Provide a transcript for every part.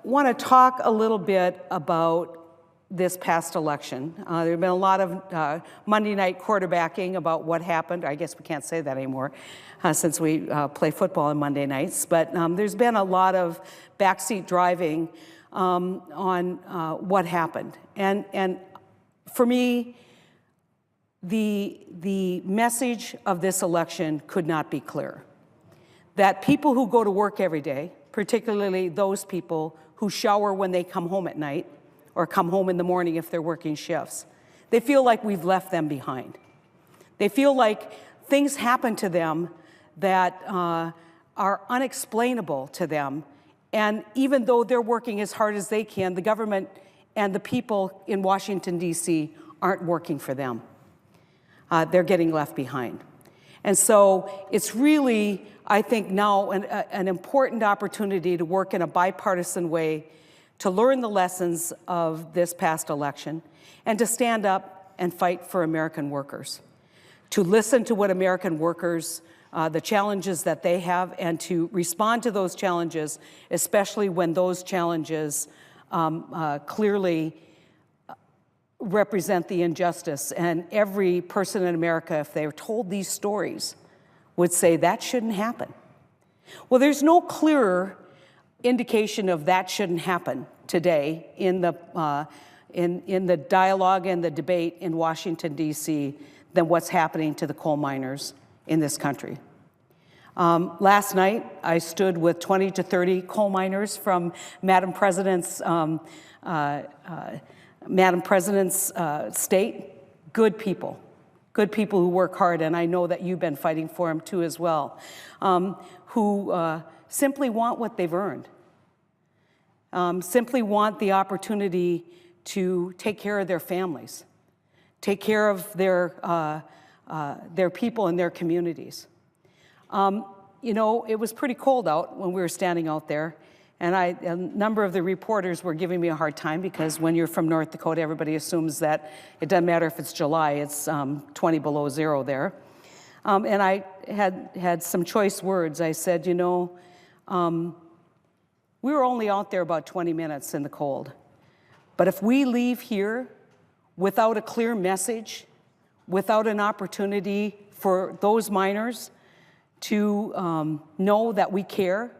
want to talk a little bit about this past election. There have been a lot of Monday night quarterbacking about what happened. I guess we can't say that anymore since we play football on Monday nights. But there's been a lot of backseat driving on what happened. And for me, the message of this election could not be clearer. That people who go to work every day, particularly those people who shower when they come home at night or come home in the morning if they're working shifts, they feel like we've left them behind. They feel like things happen to them that are unexplainable to them. And even though they're working as hard as they can, the government and the people in Washington, D.C. aren't working for them. They're getting left behind. And so it's really, I think, now an important opportunity to work in a bipartisan way to learn the lessons of this past election and to stand up and fight for American workers, to listen to what American workers, the challenges that they have, and to respond to those challenges, especially when those challenges clearly represent the injustice. And every person in America, if they were told these stories, would say that shouldn't happen. Well, there's no clearer indication of that shouldn't happen today in the dialogue and the debate in Washington, D.C. than what's happening to the coal miners in this country. Last night, I stood with 20 to 30 coal miners from Madam President's state. Good people who work hard, and I know that you've been fighting for them too as well, who simply want what they've earned, simply want the opportunity to take care of their families, take care of their people and their communities. You know, it was pretty cold out when we were standing out there, and a number of the reporters were giving me a hard time because when you're from North Dakota, everybody assumes that it doesn't matter if it's July, it's 20 below zero there. And I had some choice words. I said, you know, we were only out there about 20 minutes in the cold. But if we leave here without a clear message, without an opportunity for those miners to know that we care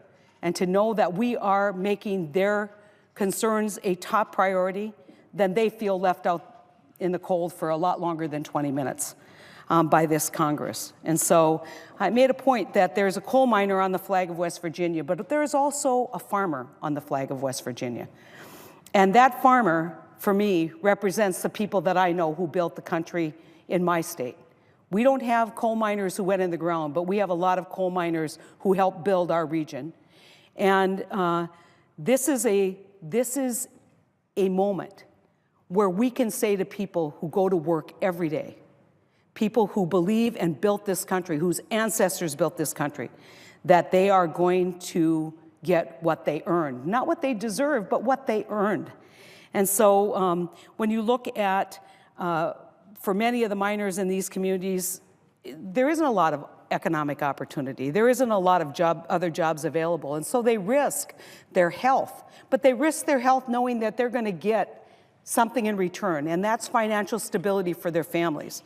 and to know that we are making their concerns a top priority, then they feel left out in the cold for a lot longer than 20 minutes by this Congress. And so I made a point that there's a coal miner on the flag of West Virginia, but there is also a farmer on the flag of West Virginia. And that farmer, for me, represents the people that I know who built the country in my state. We don't have coal miners who went in the ground, but we have a lot of coal miners who helped build our region. And this is a moment where we can say to people who go to work every day, people who believe and built this country, whose ancestors built this country, that they are going to get what they earned. Not what they deserve, but what they earned. And so when you look at, for many of the miners in these communities, there isn't a lot of economic opportunity. There isn't a lot of other jobs available. And so they risk their health. But they risk their health knowing that they're going to get something in return, and that's financial stability for their families.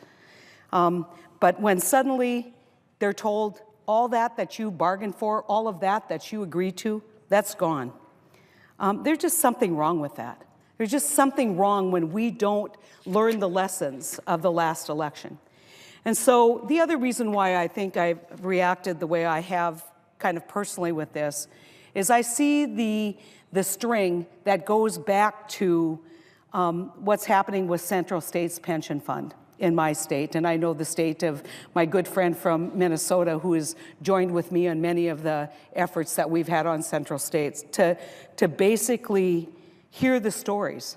But when suddenly they're told all that you bargained for, all of that you agreed to, that's gone. There's just something wrong with that. There's just something wrong when we don't learn the lessons of the last election. And so the other reason why I think I've reacted the way I have kind of personally with this is I see the string that goes back to what's happening with Central States Pension Fund in my state. And I know the state of my good friend from Minnesota who has joined with me on many of the efforts that we've had on Central States to basically hear the stories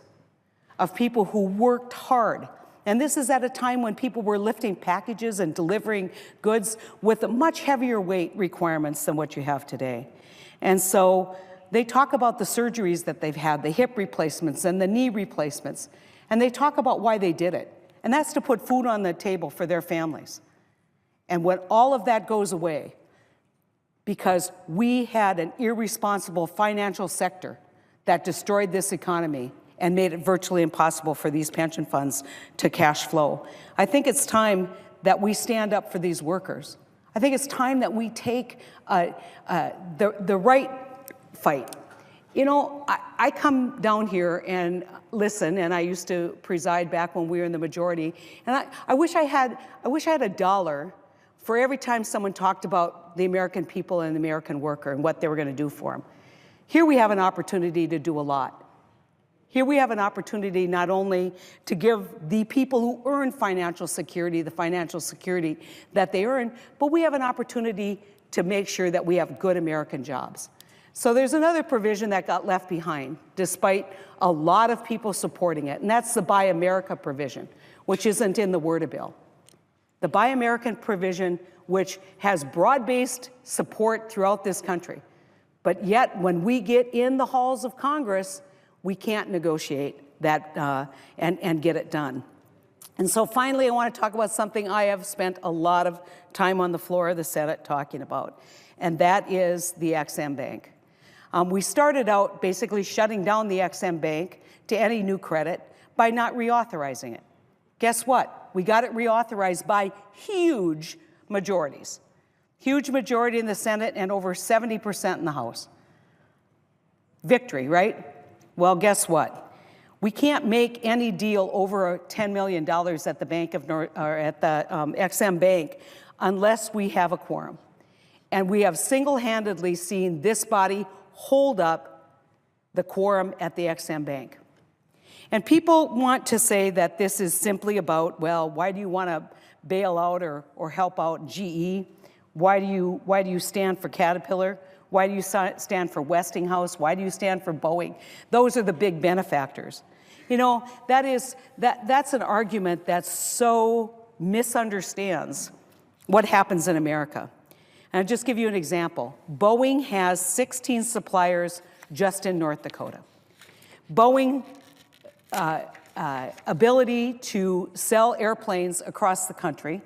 of people who worked hard. And this is at a time when people were lifting packages and delivering goods with a much heavier weight requirements than what you have today. And so they talk about the surgeries that they've had, the hip replacements and the knee replacements, and they talk about why they did it. And that's to put food on the table for their families. And when all of that goes away, because we had an irresponsible financial sector that destroyed this economy and made it virtually impossible for these pension funds to cash flow. I think it's time that we stand up for these workers. I think it's time that we take the right fight. You know, I come down here and listen, and I used to preside back when we were in the majority, and I wish I had a dollar for every time someone talked about the American people and the American worker and what they were going to do for them. Here we have an opportunity to do a lot. Here we have an opportunity not only to give the people who earn financial security the financial security that they earn, but we have an opportunity to make sure that we have good American jobs. So there's another provision that got left behind, despite a lot of people supporting it, and that's the Buy America provision, which isn't in the Word bill. The Buy American provision, which has broad-based support throughout this country. But yet, when we get in the halls of Congress, we can't negotiate that and get it done. And so finally, I want to talk about something I have spent a lot of time on the floor of the Senate talking about, and that is the EX-Im Bank. We started out basically shutting down the EX-Im Bank to any new credit by not reauthorizing it. Guess what? We got it reauthorized by huge majorities. Huge majority in the Senate and over 70% in the House. Victory, right? Well, guess what? We can't make any deal over $10 million at the Bank of North, or at the EX-Im Bank unless we have a quorum. And we have single-handedly seen this body hold up the quorum at the EX-Im Bank. And people want to say that this is simply about, well, why do you want to bail out or help out GE? Why do you stand for Caterpillar? Why do you stand for Westinghouse? Why do you stand for Boeing? Those are the big benefactors. You know, that's an argument that so misunderstands what happens in America. And I'll just give you an example. Boeing has 16 suppliers just in North Dakota. Boeing ability to sell airplanes across the country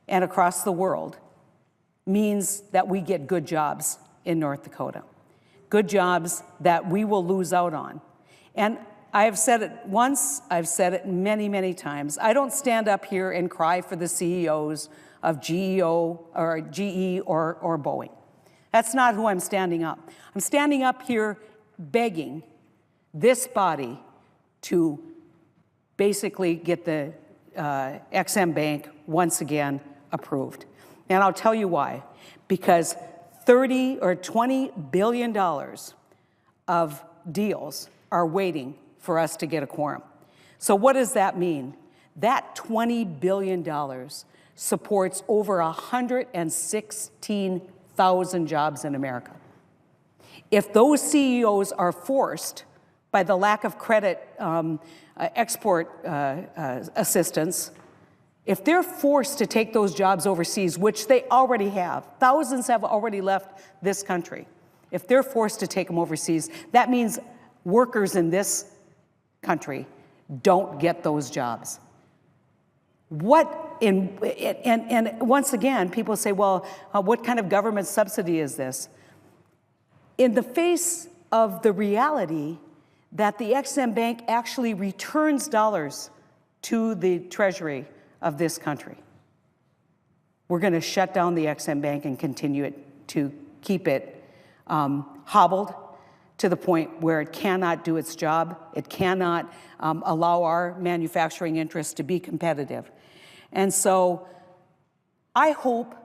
and across the world means that we get good jobs in North Dakota. Good jobs that we will lose out on. And I have said it once, I've said it many, many times. I don't stand up here and cry for the CEOs of GE or Boeing. That's not who I'm standing up. I'm standing up here begging this body to basically get the EX-Im Bank once again approved. And I'll tell you why. Because $30 or $20 billion of deals are waiting for us to get a quorum. So what does that mean? That $20 billion supports over 116,000 jobs in America. If those CEOs are forced by the lack of credit export assistance, if they're forced to take those jobs overseas, which they already have, thousands have already left this country. If they're forced to take them overseas, that means workers in this country don't get those jobs. And once again, people say, well, what kind of government subsidy is this? In the face of the reality that the EX-Im Bank actually returns dollars to the Treasury of this country, we're going to shut down the EX-Im Bank and continue it to keep it hobbled to the point where it cannot do its job. It cannot allow our manufacturing interests to be competitive. And so I hope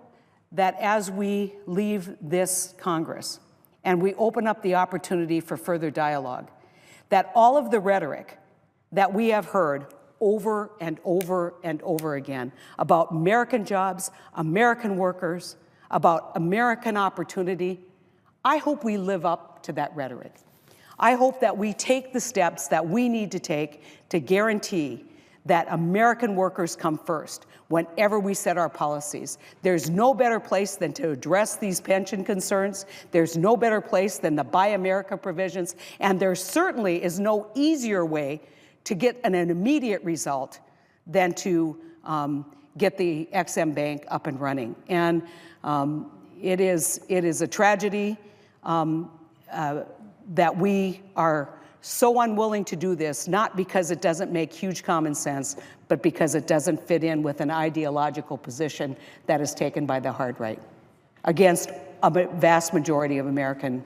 that as we leave this Congress and we open up the opportunity for further dialogue, that all of the rhetoric that we have heard over and over and over again about American jobs, American workers, about American opportunity, I hope we live up to that rhetoric. I hope that we take the steps that we need to take to guarantee that American workers come first whenever we set our policies. There's no better place than to address these pension concerns. There's no better place than the Buy America provisions. And there certainly is no easier way to get an immediate result than to get the EX-Im Bank up and running. And it is a tragedy that we are so unwilling to do this, not because it doesn't make huge common sense, but because it doesn't fit in with an ideological position that is taken by the hard right against a vast majority of American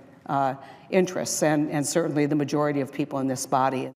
interests, and certainly the majority of people in this body.